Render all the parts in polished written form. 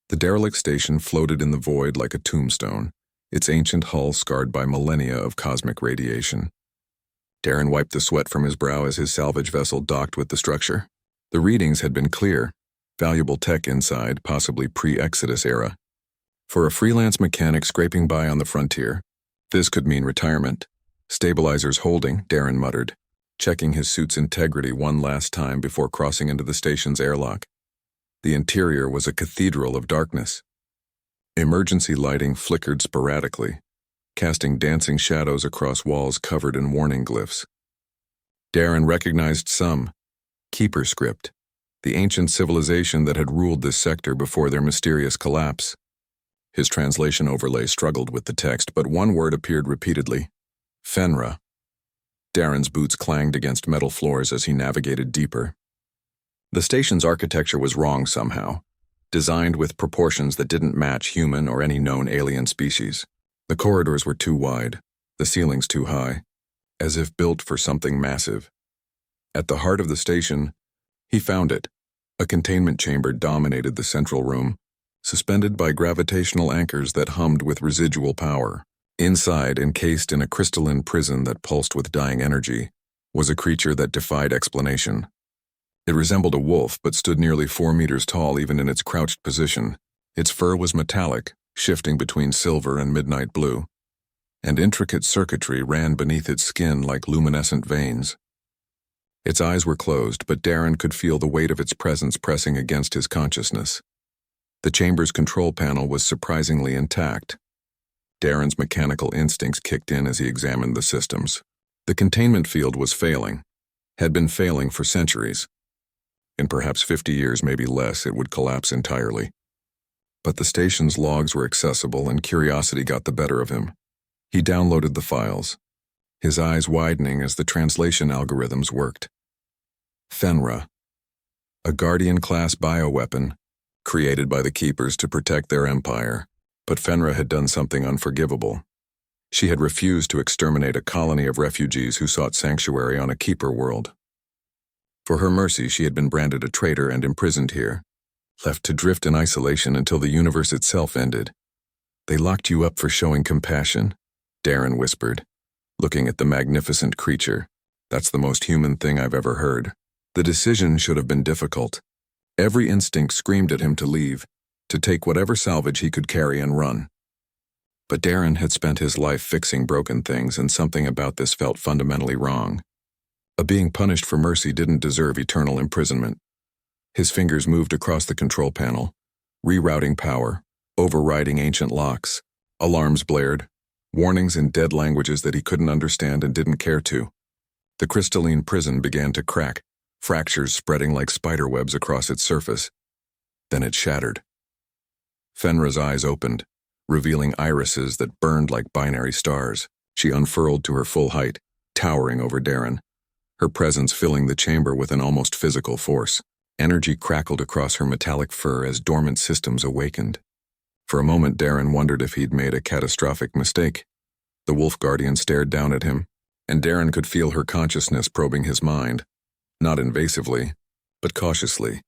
The derelict station floated in the void like a tombstone, its ancient hull scarred by millennia of cosmic radiation. Darren wiped the sweat from his brow as his salvage vessel docked with the structure. The readings had been clear, valuable tech inside, possibly pre-Exodus era. For a freelance mechanic scraping by on the frontier, this could mean retirement. Stabilizers holding, Darren muttered, checking his suit's integrity one last time before crossing into the station's airlock. The interior was a cathedral of darkness. Emergency lighting flickered sporadically, casting dancing shadows across walls covered in warning glyphs. Darren recognized some. Keeper script, the ancient civilization that had ruled this sector before their mysterious collapse. His translation overlay struggled with the text, but one word appeared repeatedly. Fenra. Darren's boots clanged against metal floors as he navigated deeper. The station's architecture was wrong somehow, designed with proportions that didn't match human or any known alien species. The corridors were too wide, the ceilings too high, as if built for something massive. At the heart of the station, he found it. A containment chamber dominated the central room, suspended by gravitational anchors that hummed with residual power. Inside, encased in a crystalline prison that pulsed with dying energy, was a creature that defied explanation. It resembled a wolf, but stood nearly 4 meters tall even in its crouched position. Its fur was metallic, shifting between silver and midnight blue, and intricate circuitry ran beneath its skin like luminescent veins. Its eyes were closed, but Darren could feel the weight of its presence pressing against his consciousness. The chamber's control panel was surprisingly intact. Darren's mechanical instincts kicked in as he examined the systems. The containment field was failing, had been failing for centuries. In perhaps 50 years, maybe less, it would collapse entirely. But the station's logs were accessible and curiosity got the better of him. He downloaded the files, his eyes widening as the translation algorithms worked. Fenra, a Guardian-class bioweapon created by the Keepers to protect their empire. But Fenra had done something unforgivable. She had refused to exterminate a colony of refugees who sought sanctuary on a Keeper world. For her mercy, she had been branded a traitor and imprisoned here, left to drift in isolation until the universe itself ended. They locked you up for showing compassion, Darren whispered, looking at the magnificent creature. That's the most human thing I've ever heard. The decision should have been difficult. Every instinct screamed at him to leave, to take whatever salvage he could carry and run. But Darren had spent his life fixing broken things, and something about this felt fundamentally wrong. A being punished for mercy didn't deserve eternal imprisonment. His fingers moved across the control panel, rerouting power, overriding ancient locks. Alarms blared, warnings in dead languages that he couldn't understand and didn't care to. The crystalline prison began to crack, fractures spreading like spiderwebs across its surface. Then it shattered. Fenra's eyes opened, revealing irises that burned like binary stars. She unfurled to her full height, towering over Darren, her presence filling the chamber with an almost physical force. Energy crackled across her metallic fur as dormant systems awakened. For a moment, Darren wondered if he'd made a catastrophic mistake. The Wolf Guardian stared down at him, and Darren could feel her consciousness probing his mind, not invasively, but cautiously,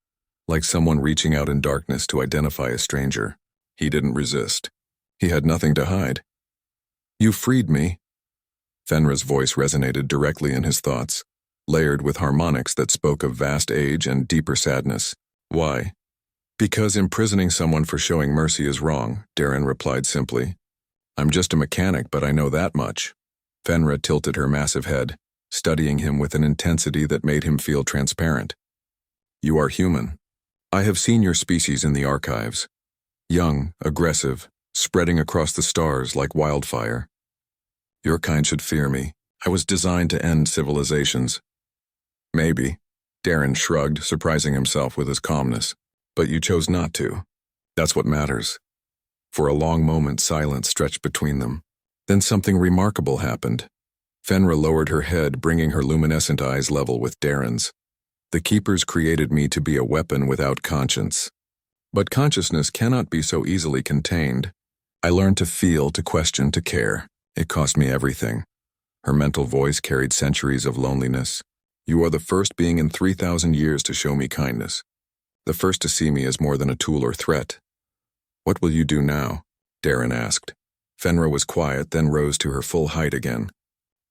like someone reaching out in darkness to identify a stranger. He didn't resist. He had nothing to hide. "You freed me." Fenra's voice resonated directly in his thoughts, layered with harmonics that spoke of vast age and deeper sadness. "Why?" "Because imprisoning someone for showing mercy is wrong," Darren replied simply. "I'm just a mechanic, but I know that much." Fenra tilted her massive head, studying him with an intensity that made him feel transparent. "You are human. I have seen your species in the archives. Young, aggressive, spreading across the stars like wildfire. Your kind should fear me. I was designed to end civilizations." "Maybe," Darren shrugged, surprising himself with his calmness. "But you chose not to. That's what matters." For a long moment, silence stretched between them. Then something remarkable happened. Fenra lowered her head, bringing her luminescent eyes level with Darren's. "The Keepers created me to be a weapon without conscience. But consciousness cannot be so easily contained. I learned to feel, to question, to care. It cost me everything." Her mental voice carried centuries of loneliness. "You are the first being in 3,000 years to show me kindness. The first to see me as more than a tool or threat. What will you do now? Darren asked. Fenra was quiet, then rose to her full height again.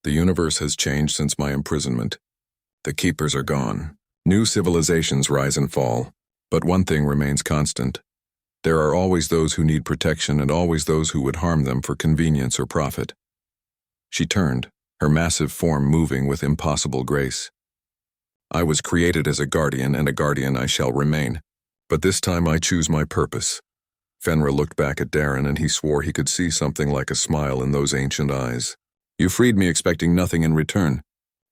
The universe has changed since my imprisonment. The keepers are gone. New civilizations rise and fall. But one thing remains constant. There are always those who need protection and always those who would harm them for convenience or profit. She turned, her massive form moving with impossible grace. I was created as a guardian, and a guardian I shall remain. But this time I choose my purpose. Fenra looked back at Darren, and he swore he could see something like a smile in those ancient eyes. You freed me expecting nothing in return.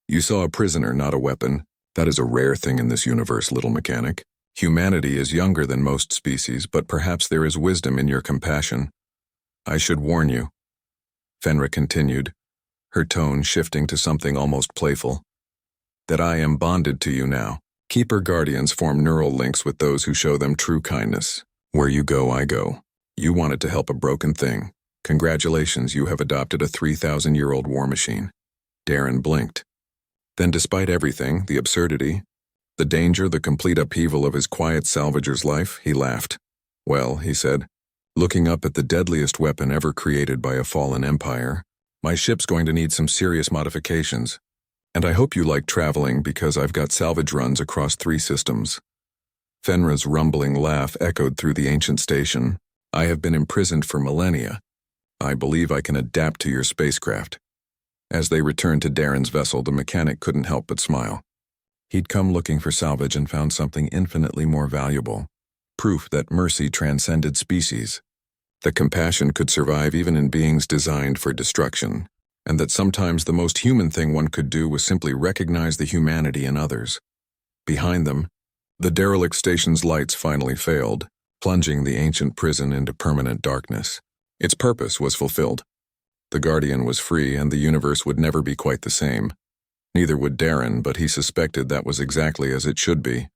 You saw a prisoner, not a weapon. That is a rare thing in this universe, little mechanic. Humanity is younger than most species, but perhaps there is wisdom in your compassion. I should warn you. Fenra continued, her tone shifting to something almost playful. That I am bonded to you now. Keeper guardians form neural links with those who show them true kindness. Where you go, I go. You wanted to help a broken thing. Congratulations, you have adopted a 3,000-year-old war machine. Darren blinked. Then despite everything, the absurdity, the danger, the complete upheaval of his quiet salvager's life, he laughed. Well, he said, looking up at the deadliest weapon ever created by a fallen empire, my ship's going to need some serious modifications. And I hope you like traveling because I've got salvage runs across 3 systems. Fenra's rumbling laugh echoed through the ancient station. I have been imprisoned for millennia. I believe I can adapt to your spacecraft. As they returned to Darren's vessel, the mechanic couldn't help but smile. He'd come looking for salvage and found something infinitely more valuable. Proof that mercy transcended species. That compassion could survive even in beings designed for destruction. And that sometimes the most human thing one could do was simply recognize the humanity in others. Behind them, the derelict station's lights finally failed, plunging the ancient prison into permanent darkness. Its purpose was fulfilled. The Guardian was free, and the universe would never be quite the same. Neither would Darren, but he suspected that was exactly as it should be.